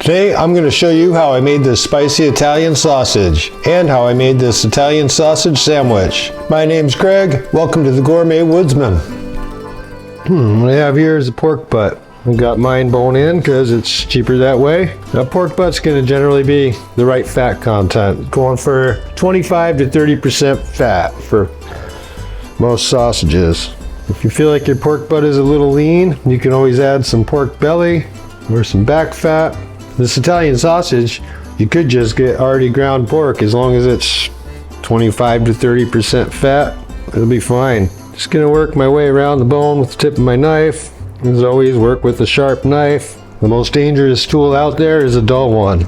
Today I'm going to show you how I made this spicy Italian sausage and how I made this Italian sausage sandwich. My name's Greg. Welcome to the Gourmet Woodsman. What I have here is a pork butt. I got mine bone in because it's cheaper that way. Now pork butt's going to generally be the right fat content, going for 25 to 30% fat for most sausages. If you feel like your pork butt is a little lean, you can always add some pork belly or some back fat. This Italian sausage, you could just get already ground pork as long as it's 25 to 30% fat. It'll be fine. Just gonna work my way around the bone with the tip of my knife. As always, work with a sharp knife. The most dangerous tool out there is a dull one.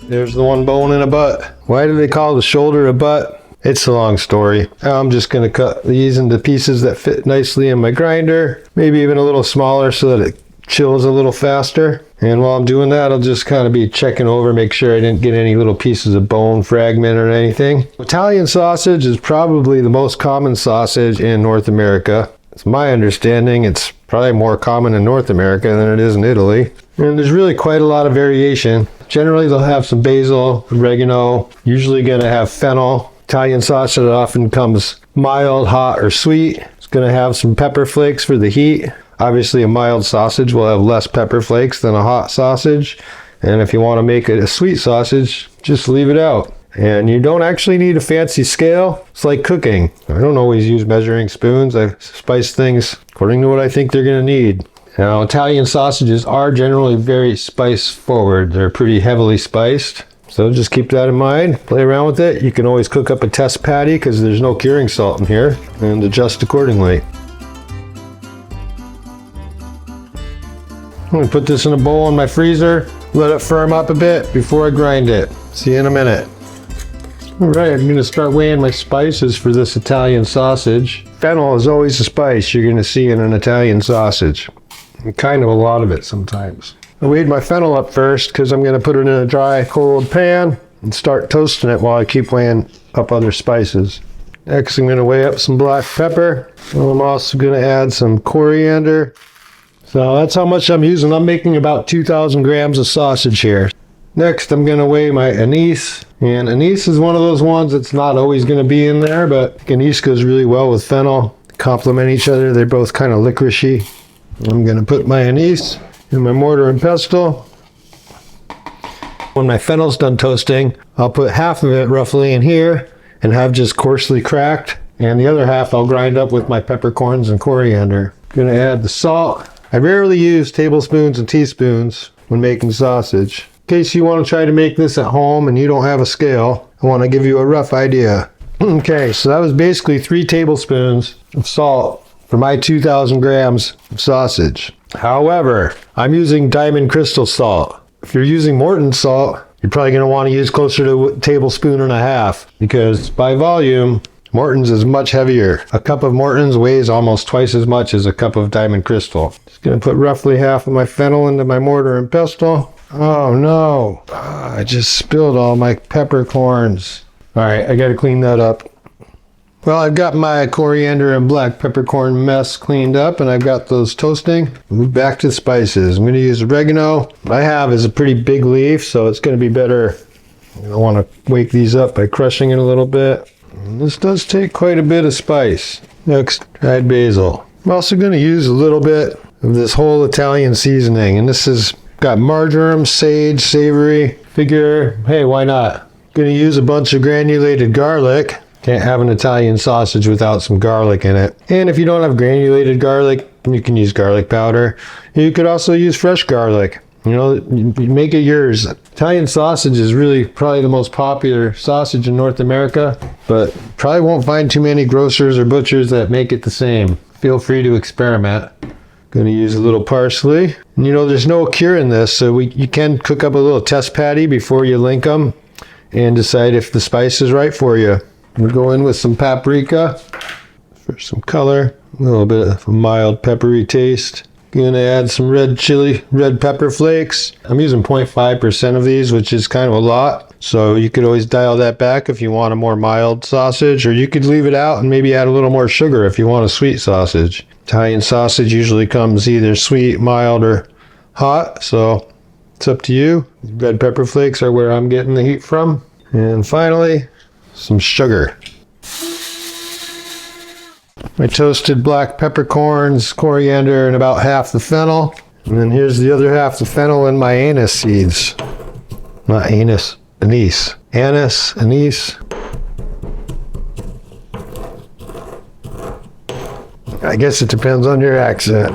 There's the one bone in a butt. Why do they call the shoulder a butt? It's a long story. I'm just gonna cut these into pieces that fit nicely in my grinder, maybe even a little smaller so that it chills a little faster. And while I'm doing that, I'll just kind of be checking over, make sure I didn't get any little pieces of bone fragment or anything. Italian sausage is probably the most common sausage in North America. It's my understanding it's probably more common in North America than it is in Italy. And there's really quite a lot of variation. Generally they'll have some basil, oregano, usually gonna have fennel. Italian sausage often comes mild, hot, or sweet. It's gonna have some pepper flakes for the heat. Obviously a mild sausage will have less pepper flakes than a hot sausage. And if you want to make it a sweet sausage, just leave it out. And you don't actually need a fancy scale. It's like cooking. I don't always use measuring spoons. I spice things according to what I think they're going to need. Now Italian sausages are generally very spice forward. They're pretty heavily spiced. So just keep that in mind. Play around with it. You can always cook up a test patty because there's no curing salt in here, and adjust accordingly. I'm gonna put this in a bowl in my freezer, let it firm up a bit before I grind it. See you in a minute. All right, I'm gonna start weighing my spices for this Italian sausage. Fennel is always a spice you're gonna see in an Italian sausage. And kind of a lot of it sometimes. I weighed my fennel up first because I'm gonna put it in a dry, cold pan and start toasting it while I keep weighing up other spices. Next, I'm gonna weigh up some black pepper. I'm also gonna add some coriander. So that's how much I'm using. I'm making about 2,000 grams of sausage here. Next, I'm going to weigh my anise. And anise is one of those ones that's not always going to be in there, but anise goes really well with fennel. They complement each other. They're both kind of licoricey. I'm going to put my anise in my mortar and pestle. When my fennel's done toasting, I'll put half of it roughly in here and have just coarsely cracked. And the other half I'll grind up with my peppercorns and coriander. Going to add the salt. I rarely use tablespoons and teaspoons when making sausage. In case you want to try to make this at home and you don't have a scale, I want to give you a rough idea. Okay, so that was basically 3 tablespoons of salt for my 2,000 grams of sausage. However, I'm using diamond crystal salt. If you're using Morton salt, you're probably going to want to use closer to a tablespoon and a half because by volume, Morton's is much heavier. A cup of Morton's weighs almost twice as much as a cup of diamond crystal. Just gonna put roughly half of my fennel into my mortar and pestle. Oh no, I just spilled all my peppercorns. All right, I gotta clean that up. Well, I've got my coriander and black peppercorn mess cleaned up and I've got those toasting. Move back to the spices. I'm gonna use oregano. What I have is a pretty big leaf, so it's gonna be better. I wanna wake these up by crushing it a little bit. This does take quite a bit of spice. Next, dried basil. I'm also going to use a little bit of this whole Italian seasoning, and this has got marjoram, sage, savory. Figure, hey, why not? Going to use a bunch of granulated garlic. Can't have an Italian sausage without some garlic in it. And if you don't have granulated garlic, you can use garlic powder. You could also use fresh garlic. You know, you make it yours. Italian sausage is really probably the most popular sausage in North America, but probably won't find too many grocers or butchers that make it the same. Feel free to experiment. Gonna use a little parsley. And you know, there's no cure in this, so you can cook up a little test patty before you link them and decide if the spice is right for you. We'll go in with some paprika for some color, a little bit of a mild peppery taste. Gonna add some red pepper flakes. I'm using 0.5% of these, which is kind of a lot. So you could always dial that back if you want a more mild sausage, or you could leave it out and maybe add a little more sugar if you want a sweet sausage. Italian sausage usually comes either sweet, mild, or hot, so it's up to you. Red pepper flakes are where I'm getting the heat from. And finally, some sugar. My toasted black peppercorns, coriander, and about half the fennel. And then here's the other half the fennel and my anise seeds. Not anise, anise. Anise, anise. I guess it depends on your accent.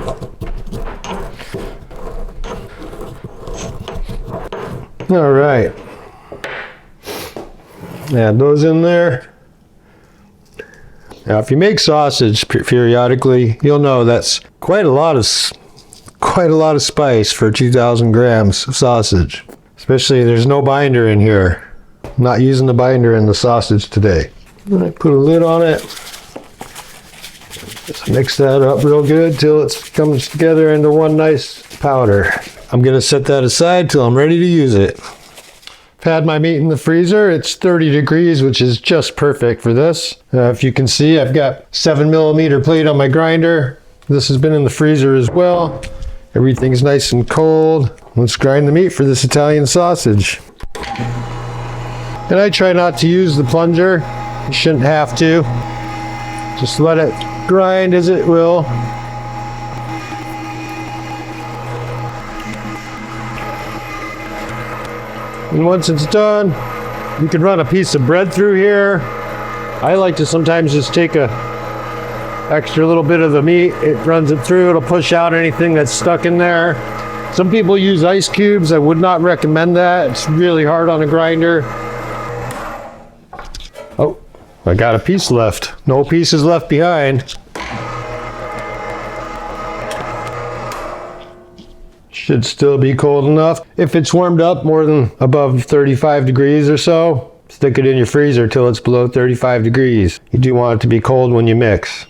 All right. Add those in there. Now, if you make sausage periodically, you'll know that's quite a lot of spice for 2,000 grams of sausage. Especially there's no binder in here. I'm not using the binder in the sausage today. I put a lid on it. Just mix that up real good till it comes together into one nice powder. I'm going to set that aside till I'm ready to use it. I've had my meat in the freezer. It's 30 degrees, which is just perfect for this. If you can see, I've got 7mm plate on my grinder. This has been in the freezer as well. Everything's nice and cold. Let's grind the meat for this Italian sausage. And I try not to use the plunger. You shouldn't have to. Just let it grind as it will. And once it's done, you can run a piece of bread through here. I like to sometimes just take a extra little bit of the meat. It runs it through. It'll push out anything that's stuck in there. Some people use ice cubes. I would not recommend that. It's really hard on a grinder. Oh, I got a piece left. No pieces left behind. Should still be cold enough. If it's warmed up more than above 35 degrees or so, stick it in your freezer till it's below 35 degrees. You do want it to be cold when you mix.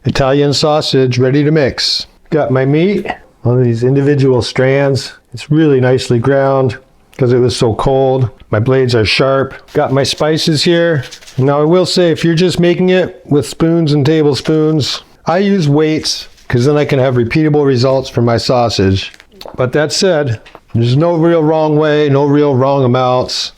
Italian sausage ready to mix. Got my meat on these individual strands. It's really nicely ground because it was so cold. My blades are sharp. Got my spices here. Now I will say, if you're just making it with spoons and tablespoons, I use weights because then I can have repeatable results for my sausage. But that said, there's no real wrong way, no real wrong amounts.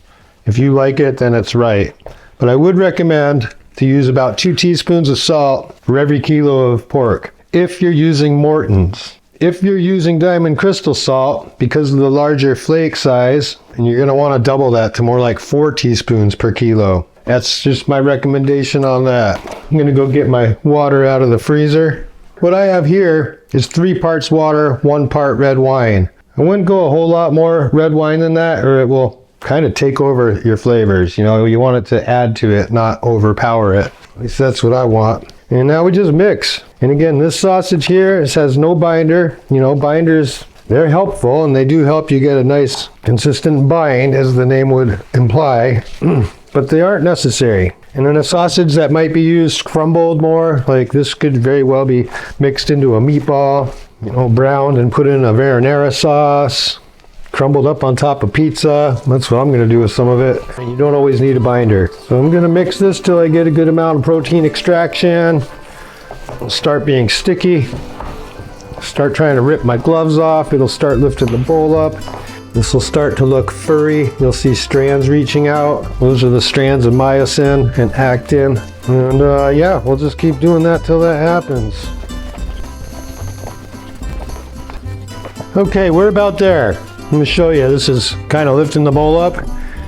If you like it, then it's right. But I would recommend to use about 2 teaspoons of salt for every kilo of pork. If you're using Morton's. If you're using diamond crystal salt, because of the larger flake size, and you're going to want to double that to more like 4 teaspoons per kilo. That's just my recommendation on that. I'm going to go get my water out of the freezer. What I have here is 3 parts water, 1 part red wine. I wouldn't go a whole lot more red wine than that, or it will kind of take over your flavors. You know, you want it to add to it, not overpower it. At least that's what I want. And now we just mix. And again, this sausage here, it has no binder. You know, binders, they're helpful and they do help you get a nice consistent bind, as the name would imply, but they aren't necessary. And then a sausage that might be used crumbled more, like this could very well be mixed into a meatball, you know, browned and put in a marinara sauce, crumbled up on top of pizza. That's what I'm going to do with some of it. And you don't always need a binder. So I'm going to mix this till I get a good amount of protein extraction. It'll start being sticky. Start trying to rip my gloves off. It'll start lifting the bowl up. This will start to look furry. You'll see strands reaching out. Those are the strands of myosin and actin. And yeah, we'll just keep doing that till that happens. Okay, we're about there. Let me show you. This is kind of lifting the bowl up.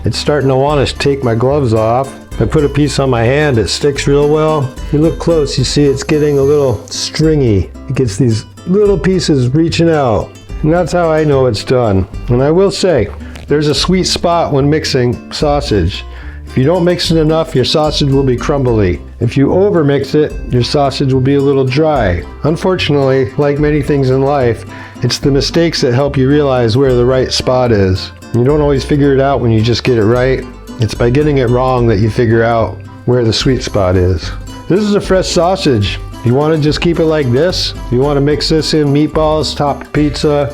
It's starting to want to take my gloves off. I put a piece on my hand, it sticks real well. If you look close, you see it's getting a little stringy. It gets these little pieces reaching out. And that's how I know it's done. And I will say, there's a sweet spot when mixing sausage. If you don't mix it enough, your sausage will be crumbly. If you over mix it, your sausage will be a little dry. Unfortunately, like many things in life, it's the mistakes that help you realize where the right spot is. You don't always figure it out when you just get it right. It's by getting it wrong that you figure out where the sweet spot is. This is a fresh sausage. You want to just keep it like this. You want to mix this in meatballs, topped pizza,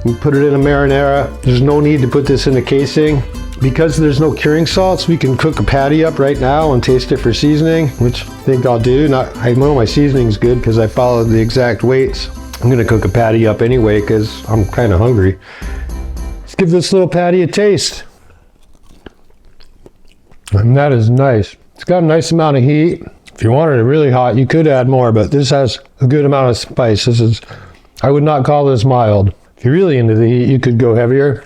and put it in a marinara. There's no need to put this in a casing. Because there's no curing salts, we can cook a patty up right now and taste it for seasoning, which I think I'll do. I know my seasoning's good because I followed the exact weights. I'm gonna cook a patty up anyway because I'm kind of hungry. Let's give this little patty a taste. And that is nice. It's got a nice amount of heat. If you wanted it really hot, you could add more, but this has a good amount of spice. I would not call this mild. If you're really into the heat, you could go heavier.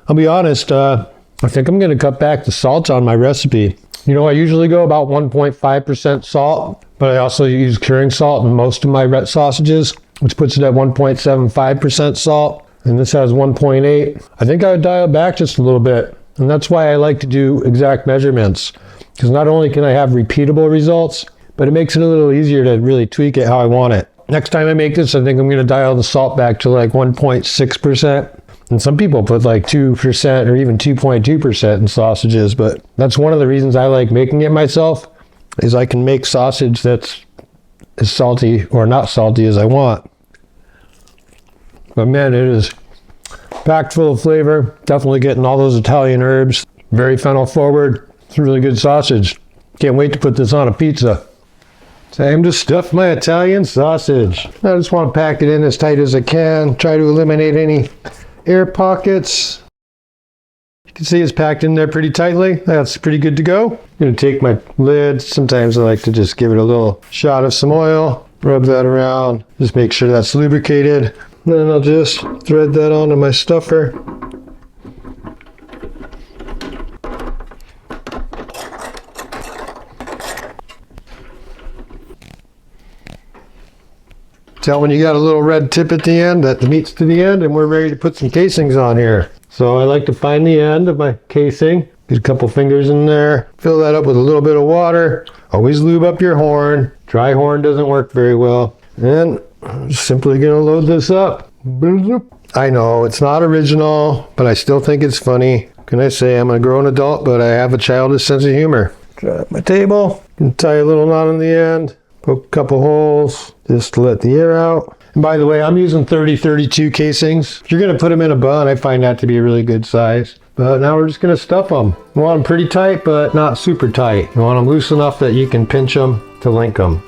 I'll be honest, I think I'm gonna cut back the salt on my recipe. You know, I usually go about 1.5% salt, but I also use curing salt in most of my sausages, which puts it at 1.75% salt, and this has 1.8. I think I would dial back just a little bit, and that's why I like to do exact measurements, because not only can I have repeatable results, but it makes it a little easier to really tweak it how I want it. Next time I make this, I think I'm going to dial the salt back to like 1.6%. And some people put like 2% or even 2.2% in sausages, but that's one of the reasons I like making it myself, is I can make sausage that's as salty or not salty as I want. But man, it is packed full of flavor, definitely getting all those Italian herbs, very fennel forward. It's a really good sausage. Can't wait to put this on a pizza. Time to stuff my Italian sausage. I just want to pack it in as tight as I can, try to eliminate any air pockets. You can see it's packed in there pretty tightly. That's pretty good to go. I'm going to take my lid. Sometimes I like to just give it a little shot of some oil, rub that around, just make sure that's lubricated. Then I'll just thread that onto my stuffer. Tell when you got a little red tip at the end that the meat's to the end and we're ready to put some casings on here. So I like to find the end of my casing, get a couple fingers in there, fill that up with a little bit of water. Always lube up your horn. Dry horn doesn't work very well. And I'm simply gonna load this up. I know it's not original, but I still think it's funny. Can I say I'm a grown adult, but I have a childish sense of humor. Grab my table, can tie a little knot on the end. Poke a couple holes just to let the air out. And by the way, I'm using 30-32 casings. If you're going to put them in a bun, I find that to be a really good size. But now we're just going to stuff them. You want them pretty tight, but not super tight. You want them loose enough that you can pinch them to link them.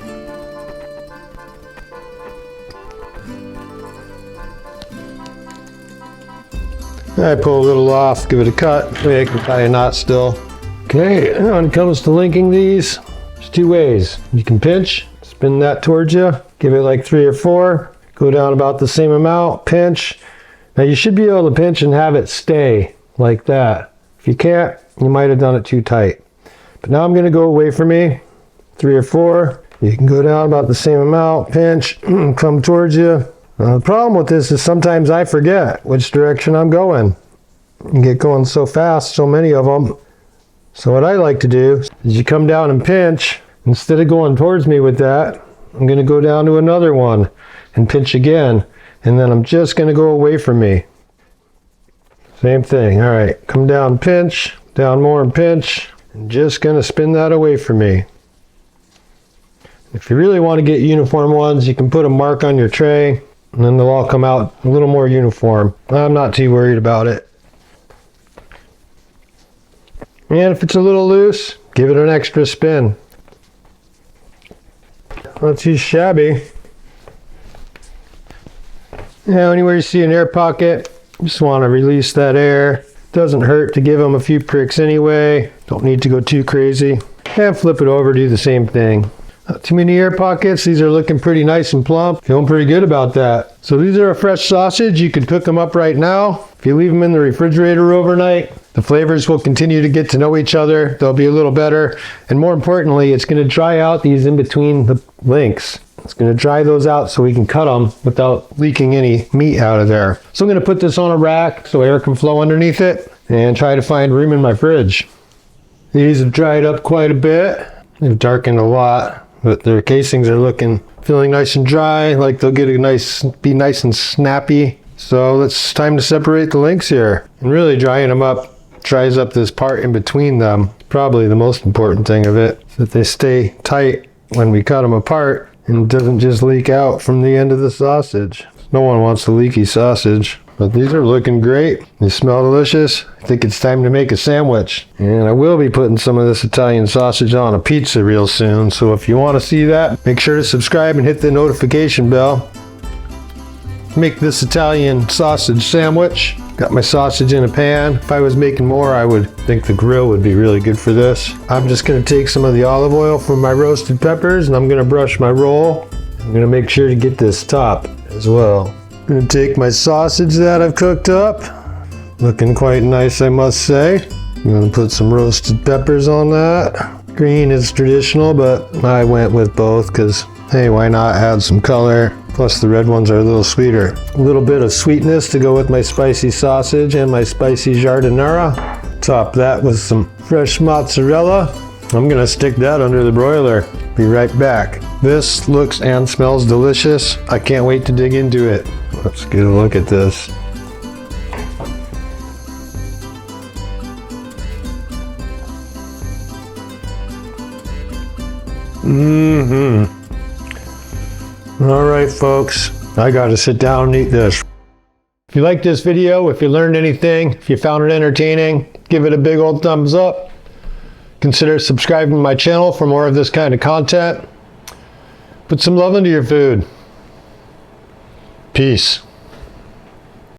I pull a little off, give it a cut. Maybe I can tie a knot still. Okay, and when it comes to linking these, there's two ways. You can pinch, spin that towards you, give it like 3 or 4, go down about the same amount, pinch. Now you should be able to pinch and have it stay like that. If you can't, you might have done it too tight. But now I'm going to go away from me, 3 or 4. You can go down about the same amount, pinch, come towards you. The problem with this is sometimes I forget which direction I'm going. You get going so fast, so many of them. So what I like to do is you come down and pinch. Instead of going towards me with that, I'm going to go down to another one and pinch again. And then I'm just going to go away from me. Same thing. All right, come down, pinch, down more and pinch. I'm just going to spin that away from me. If you really want to get uniform ones, you can put a mark on your tray and then they'll all come out a little more uniform. I'm not too worried about it. And if it's a little loose, give it an extra spin. Not too shabby. Now, anywhere you see an air pocket, just want to release that air. Doesn't hurt to give them a few pricks anyway. Don't need to go too crazy. And flip it over, do the same thing. Not too many air pockets. These are looking pretty nice and plump. Feeling pretty good about that. So these are a fresh sausage. You could cook them up right now. If you leave them in the refrigerator overnight, the flavors will continue to get to know each other. They'll be a little better. And more importantly, it's going to dry out these in between the links. It's going to dry those out so we can cut them without leaking any meat out of there. So I'm going to put this on a rack so air can flow underneath it and try to find room in my fridge. These have dried up quite a bit. They've darkened a lot. But their casings are feeling nice and dry, like they'll be nice and snappy. So it's time to separate the links here. And really drying them up dries up this part in between them. Probably the most important thing of it, so that they stay tight when we cut them apart and it doesn't just leak out from the end of the sausage. No one wants a leaky sausage. But these are looking great. They smell delicious. I think it's time to make a sandwich. And I will be putting some of this Italian sausage on a pizza real soon. So if you want to see that, make sure to subscribe and hit the notification bell. make this Italian sausage sandwich. Got my sausage in a pan. If I was making more, I would think the grill would be really good for this. I'm just gonna take some of the olive oil from my roasted peppers and I'm gonna brush my roll. I'm gonna make sure to get this top as well. I'm gonna take my sausage that I've cooked up. Looking quite nice, I must say. I'm gonna put some roasted peppers on that. Green is traditional, but I went with both because, hey, why not add some color? Plus the red ones are a little sweeter. A little bit of sweetness to go with my spicy sausage and my spicy giardiniera. Top that with some fresh mozzarella. I'm gonna stick that under the broiler. Be right back. This looks and smells delicious. I can't wait to dig into it. Let's get a look at this. All right, folks, I gotta sit down and eat this. If you liked this video, if you learned anything, if you found it entertaining, give it a big old thumbs up. Consider subscribing to my channel for more of this kind of content. Put some love into your food. Peace.